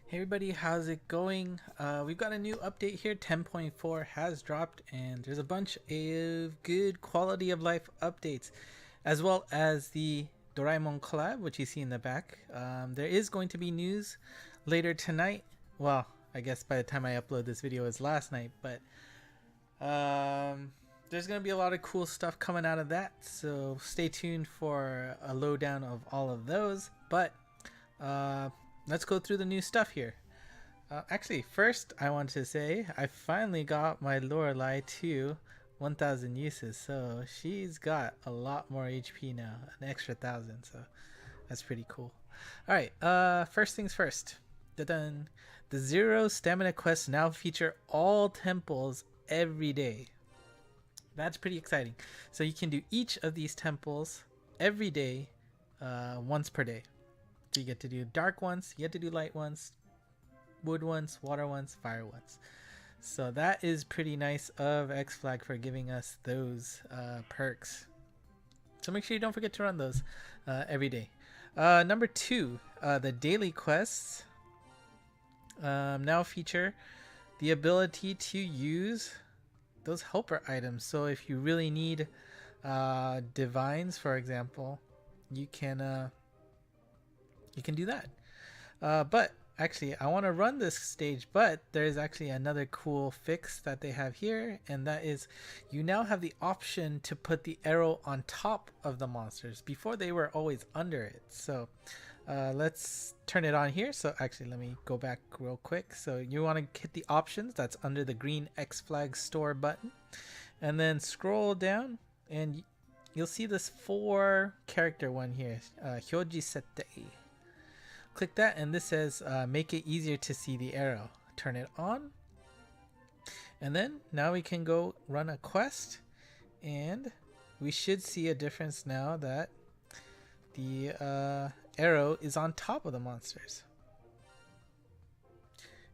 Hey everybody, how's it going? We've got a new update here. 10.4 has dropped, and there's a bunch of good quality of life updates, as well as the Doraemon Collab, which you see in the back. There is going to be news later tonight. Well, I guess by the time I upload this video is last night, but there's going to be a lot of cool stuff coming out of that. So stay tuned for a lowdown of all of those. But uh, let's go through the new stuff here. Actually, first I want to say I finally got my Lorelei to 1,000 uses, so she's got a lot more HP now, an extra 1,000. So that's pretty cool. All right, first things first. Da-dun. The Zero Stamina quests now feature all temples every day. That's pretty exciting. So you can do each of these temples every day, once per day. So you get to do dark ones, you get to do light ones, wood ones, water ones, fire ones. So that is pretty nice of X Flag for giving us those perks. So make sure you don't forget to run those every day. Number two, the daily quests now feature the ability to use those helper items. So if you really need divines, for example, you can do that. But actually, I want to run this stage, but there's actually another cool fix that they have here, and that is you now have the option to put the arrow on top of the monsters. Before, they were always under it. So let's turn it on here. So actually, let me go back real quick. So you want to hit the options that's under the green X Flag store button, and then scroll down, and you'll see this 4-character one here, Hyoji Sette. Click that, and this says make it easier to see the arrow. Turn it on, and then now we can go run a quest, and we should see a difference now that the arrow is on top of the monsters.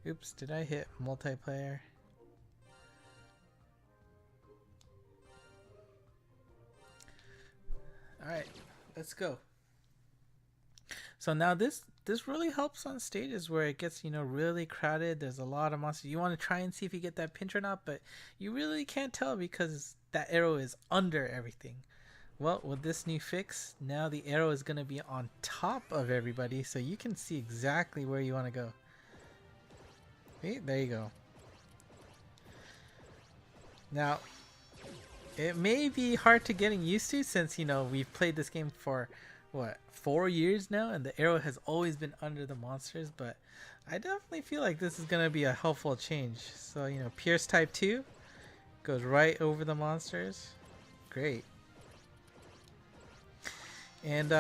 Oops, did I hit multiplayer? Alright, let's go. So now this really helps on stages where it gets, really crowded. There's a lot of monsters. You want to try and see if you get that pinch or not, but you really can't tell because that arrow is under everything. Well, with this new fix, now the arrow is going to be on top of everybody, so you can see exactly where you want to go. See? There you go. Now, it may be hard to getting used to since, we've played this game for what, 4 years now, and the arrow has always been under the monsters, but I definitely feel like this is going to be a helpful change. So, Pierce type 2 goes right over the monsters. Great. And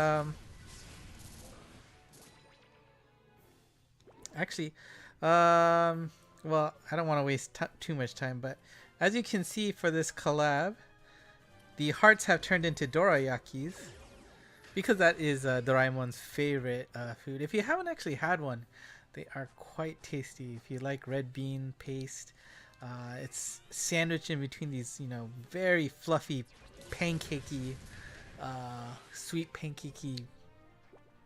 actually, well, I don't want to waste too much time, but as you can see for this collab, the hearts have turned into dorayakis, because that is Doraemon's favorite food. If you haven't actually had one, they are quite tasty. If you like red bean paste, it's sandwiched in between these, very fluffy, pancakey, sweet pancakey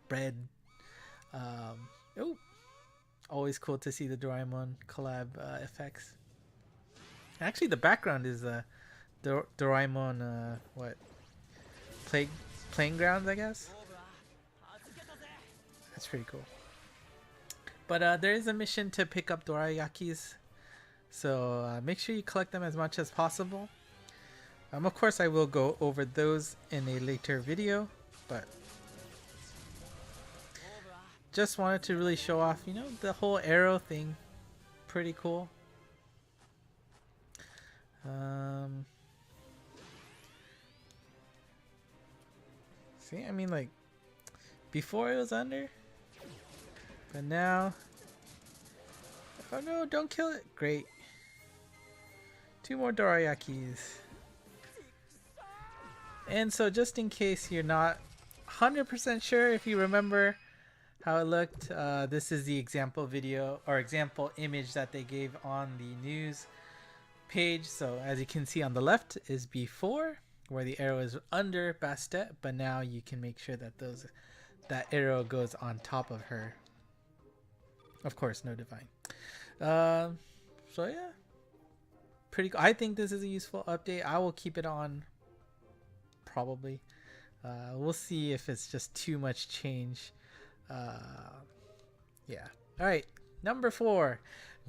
bread. Oh, always cool to see the Doraemon collab effects. Actually, the background is Doraemon, what? Playing grounds, I guess. That's pretty cool. But there is a mission to pick up dorayakis, so make sure you collect them as much as possible. Of course, I will go over those in a later video, but just wanted to really show off, the whole arrow thing. Pretty cool. See, I mean, like, before it was under, but now, oh no, don't kill it. Great. 2 more dorayakis. And so just in case you're not 100% sure if you remember how it looked, this is the example video or example image that they gave on the news page. So as you can see on the left is before, where the arrow is under Bastet, but now you can make sure that that arrow goes on top of her. Of course, no divine. Um, so yeah, pretty cool. I think this is a useful update. I will keep it on probably. We'll see if it's just too much change. Yeah. All right. Number 4,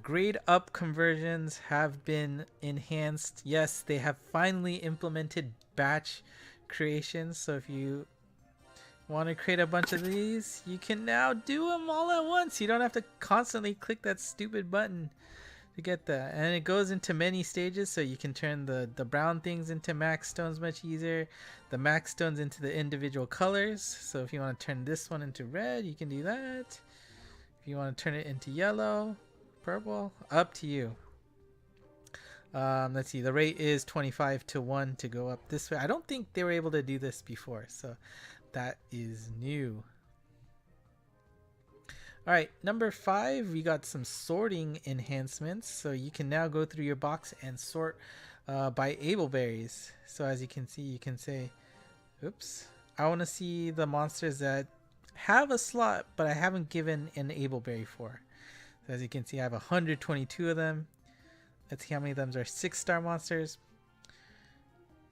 grade up conversions have been enhanced. Yes, they have finally implemented batch creations. So if you want to create a bunch of these, you can now do them all at once. You don't have to constantly click that stupid button to get that. And it goes into many stages, so you can turn the brown things into max stones much easier, the max stones into the individual colors. So if you want to turn this one into red, you can do that. If you want to turn it into yellow, purple, up to you. Let's see, the rate is 25-1 to go up this way. I don't think they were able to do this before, so that is new. All right, number 5, we got some sorting enhancements. So you can now go through your box and sort by ableberries. So as you can see, you can say, oops, I want to see the monsters that have a slot, but I haven't given an ableberry for. So as you can see, I have 122 of them. Let's see how many of them are 6-star monsters.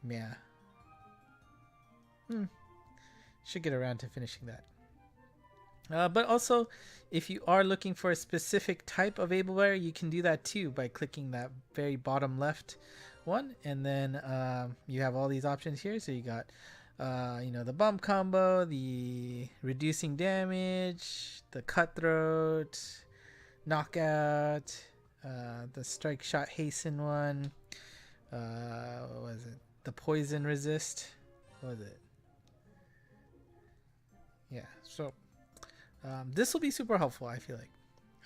Yeah. Should get around to finishing that. But also, if you are looking for a specific type of ableberry, you can do that too by clicking that very bottom left one, and then you have all these options here. So you got the bump combo, the reducing damage, the cutthroat, knockout, the strike shot hasten one, what was it, the poison resist, what was it? Yeah, so this will be super helpful, I feel like.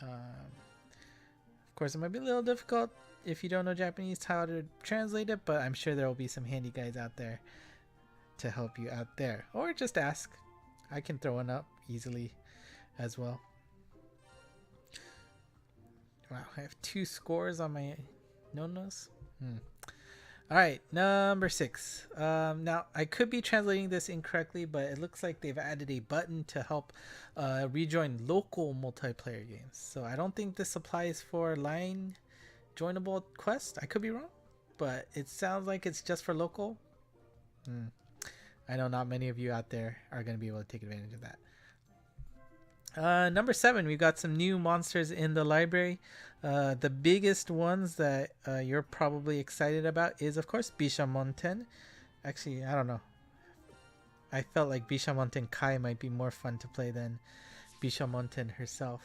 Of course, it might be a little difficult if you don't know Japanese how to translate it, but I'm sure there will be some handy guys out there to help you out there. Or just ask. I can throw one up easily as well. Wow, I have 2 scores on my no-nos. Alright, number 6. Now, I could be translating this incorrectly, but it looks like they've added a button to help rejoin local multiplayer games. So I don't think this applies for line joinable quests. I could be wrong, but it sounds like it's just for local. I know not many of you out there are going to be able to take advantage of that. Number 7, we've got some new monsters in the library. The biggest ones that you're probably excited about is, of course, Bishamonten. Actually, I don't know. I felt like Bishamonten Kai might be more fun to play than Bishamonten herself.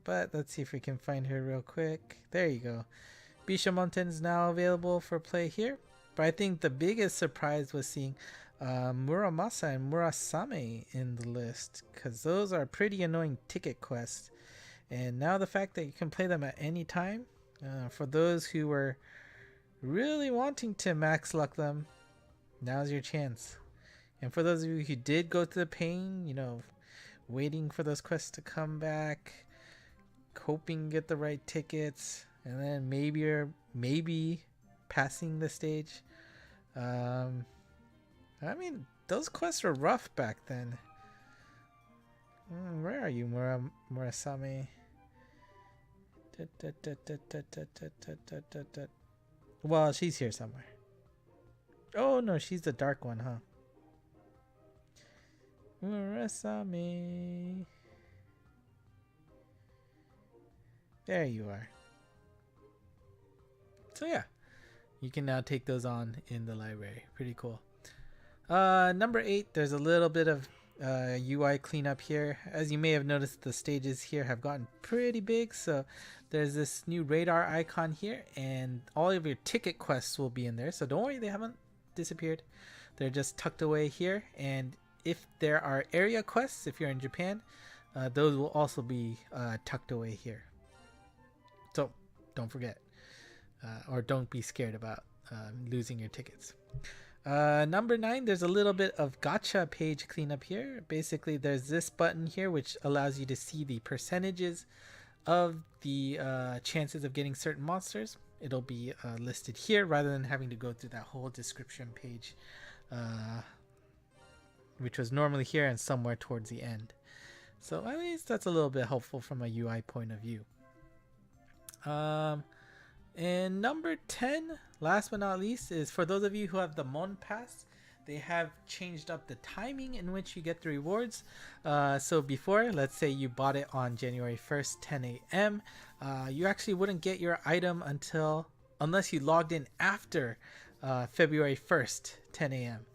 But let's see if we can find her real quick. There you go. Bishamonten is now available for play here. But I think the biggest surprise was seeing Muramasa and Murasame in the list, because those are pretty annoying ticket quests. And now the fact that you can play them at any time, for those who were really wanting to max luck them, now's your chance. And for those of you who did go through the pain, waiting for those quests to come back, hoping to get the right tickets, and then maybe passing the stage. I mean, those quests were rough back then. Where are you, Murasame? Well, she's here somewhere. Oh no, she's the dark one, huh? Murasame. There you are. So yeah, you can now take those on in the library. Pretty cool. Number 8, there's a little bit of UI cleanup here. As you may have noticed, the stages here have gotten pretty big. So there's this new radar icon here, and all of your ticket quests will be in there. So don't worry, they haven't disappeared. They're just tucked away here. And if there are area quests, if you're in Japan, those will also be tucked away here. So don't forget, or don't be scared about losing your tickets. Number 9, there's a little bit of gacha page cleanup here. Basically, there's this button here which allows you to see the percentages of the chances of getting certain monsters. It'll be listed here rather than having to go through that whole description page, which was normally here and somewhere towards the end. So at least that's a little bit helpful from a UI point of view. And number 10, last but not least, is for those of you who have the Mon Pass, they have changed up the timing in which you get the rewards. So before, let's say you bought it on January 1st, 10 a.m., you actually wouldn't get your item unless you logged in after February 1st, 10 a.m.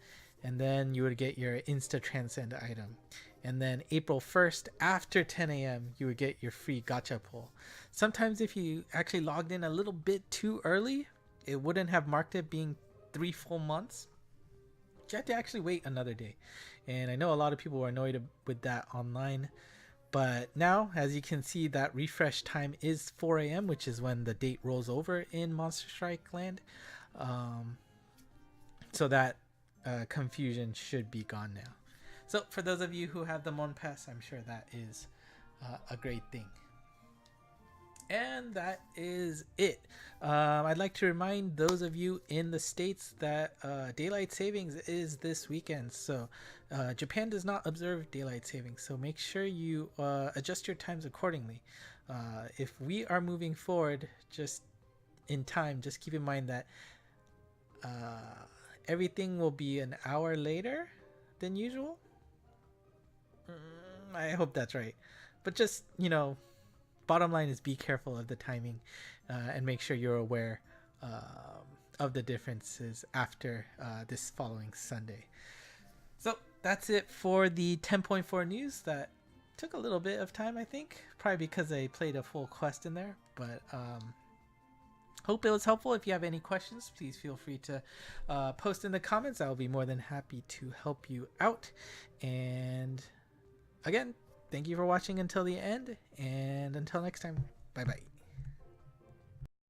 And then you would get your Insta Transcend item. And then April 1st, after 10 a.m., you would get your free gacha pull. Sometimes if you actually logged in a little bit too early, it wouldn't have marked it being 3 full months. You had to actually wait another day. And I know a lot of people were annoyed with that online. But now, as you can see, that refresh time is 4 a.m., which is when the date rolls over in Monster Strike Land. So that confusion should be gone now. So for those of you who have the Mon Pass, I'm sure that is a great thing. And that is it. I'd like to remind those of you in the States that daylight savings is this weekend. So Japan does not observe daylight savings. So make sure you adjust your times accordingly. If we are moving forward just in time, just keep in mind that everything will be an hour later than usual. I hope that's right. But just, bottom line is be careful of the timing and make sure you're aware of the differences after this following Sunday. So that's it for the 10.4 news. That took a little bit of time, I think. Probably because I played a full quest in there. But hope it was helpful. If you have any questions, please feel free to post in the comments. I'll be more than happy to help you out. And again, thank you for watching until the end, and until next time, bye bye.